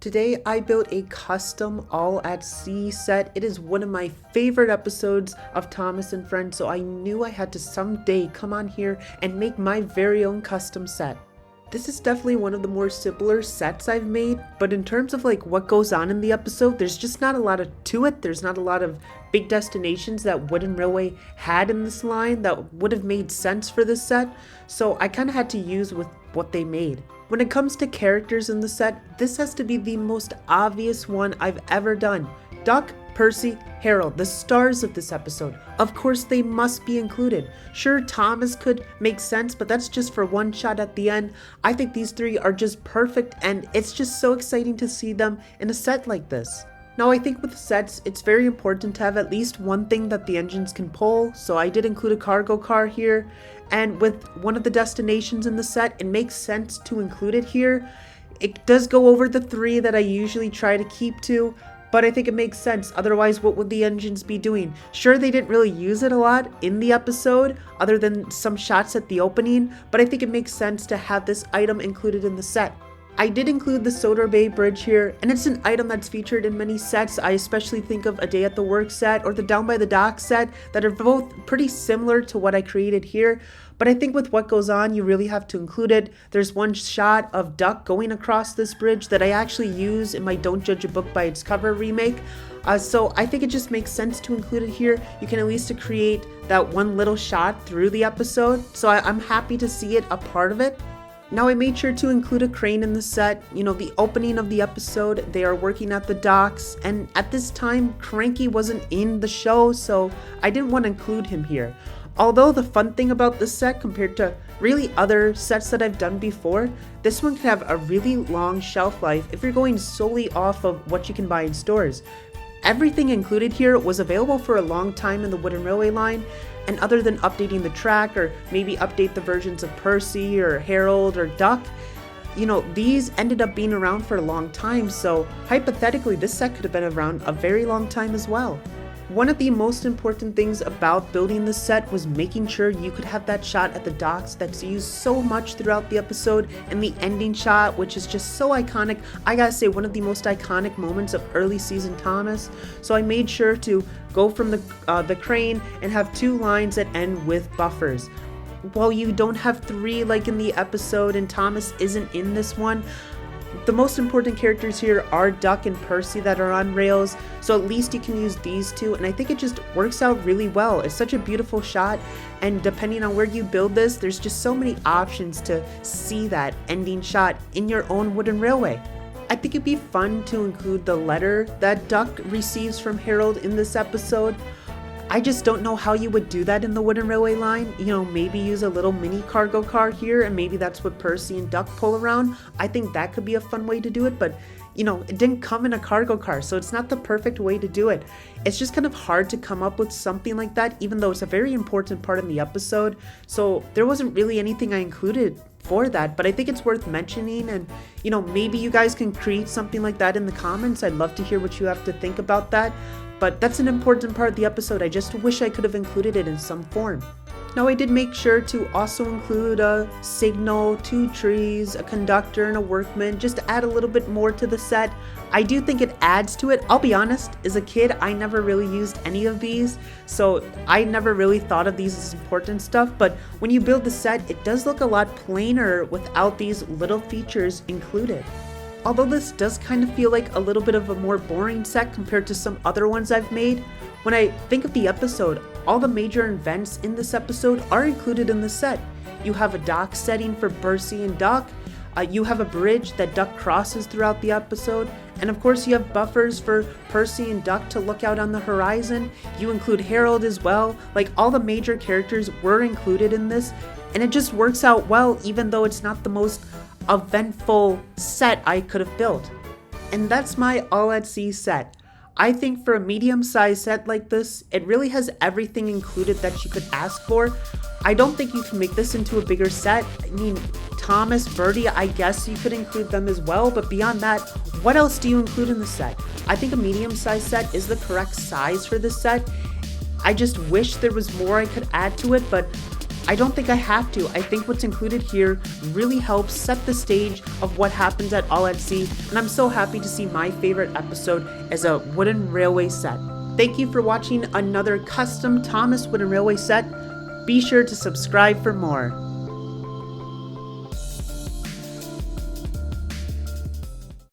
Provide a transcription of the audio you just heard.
Today I built a custom All at Sea set. It is one of my favorite episodes of Thomas and Friends, so I knew I had to someday come on here and make my very own custom set. This is definitely one of the more simpler sets I've made, but in terms of like what goes on in the episode, there's just not a lot to it. There's not a lot of big destinations that Wooden Railway had in this line that would have made sense for this set, so I kind of had to use with what they made. When it comes to characters in the set, this has to be the most obvious one I've ever done. Duck, Percy, Harold, the stars of this episode. Of course they must be included. Sure, Thomas could make sense, but that's just for one shot at the end. I think these three are just perfect, and it's just so exciting to see them in a set like this. Now I think with sets, it's very important to have at least one thing that the engines can pull, so I did include a cargo car here, and with one of the destinations in the set, it makes sense to include it here. It does go over the three that I usually try to keep to, but I think it makes sense. Otherwise, what would the engines be doing? Sure, they didn't really use it a lot in the episode, other than some shots at the opening, but I think it makes sense to have this item included in the set. I did include the Sodor Bay Bridge here, and it's an item that's featured in many sets. I especially think of A Day at the Works set or the Down by the Dock set that are both pretty similar to what I created here. But I think with what goes on, you really have to include it. There's one shot of Duck going across this bridge that I actually use in my Don't Judge a Book by Its Cover remake. So I think it just makes sense to include it here. You can at least create that one little shot through the episode. So I'm happy to see it a part of it. Now I made sure to include a crane in the set. You know, the opening of the episode, they are working at the docks, and at this time, Cranky wasn't in the show, so I didn't want to include him here. Although the fun thing about this set compared to really other sets that I've done before, this one can have a really long shelf life if you're going solely off of what you can buy in stores. Everything included here was available for a long time in the Wooden Railway line, and other than updating the track or maybe update the versions of Percy or Harold or Duck, you know, these ended up being around for a long time, so hypothetically this set could have been around a very long time as well. One of the most important things about building this set was making sure you could have that shot at the docks that's used so much throughout the episode, and the ending shot, which is just so iconic. I gotta say, one of the most iconic moments of early season Thomas. So I made sure to go from the crane and have two lines that end with buffers. While you don't have three like in the episode and Thomas isn't in this one, the most important characters here are Duck and Percy that are on rails, so at least you can use these two, and I think it just works out really well. It's such a beautiful shot, and depending on where you build this, there's just so many options to see that ending shot in your own Wooden Railway. I think it'd be fun to include the letter that Duck receives from Harold in this episode. I just don't know how you would do that in the Wooden Railway line. You know, maybe use a little mini cargo car here, and maybe that's what Percy and Duck pull around. I think that could be a fun way to do it, but you know, it didn't come in a cargo car, so it's not the perfect way to do it. It's just kind of hard to come up with something like that, even though it's a very important part in the episode. So there wasn't really anything I included for that, but I think it's worth mentioning, and you know, maybe you guys can create something like that in the comments. I'd love to hear what you have to think about that. But that's an important part of the episode. I just wish I could have included it in some form. Now I did make sure to also include a signal, two trees, a conductor, and a workman, just to add a little bit more to the set. I do think it adds to it. I'll be honest, as a kid, I never really used any of these, so I never really thought of these as important stuff, but when you build the set, it does look a lot plainer without these little features included. Although this does kind of feel like a little bit of a more boring set compared to some other ones I've made, when I think of the episode, all the major events in this episode are included in the set. You have a dock setting for Percy and Duck, you have a bridge that Duck crosses throughout the episode, and of course you have buffers for Percy and Duck to look out on the horizon. You include Harold as well. Like, all the major characters were included in this, and it just works out well even though it's not the most eventful set I could have built. And that's my All at Sea set. I think for a medium-sized set like this, it really has everything included that you could ask for. I don't think you can make this into a bigger set. I mean, Thomas, Birdie, I guess you could include them as well, but beyond that, what else do you include in the set? I think a medium-sized set is the correct size for this set. I just wish there was more I could add to it, but I don't think I have to. I think what's included here really helps set the stage of what happens at All at Sea, and I'm so happy to see my favorite episode as a wooden railway set. Thank you for watching another custom Thomas Wooden Railway set. Be sure to subscribe for more.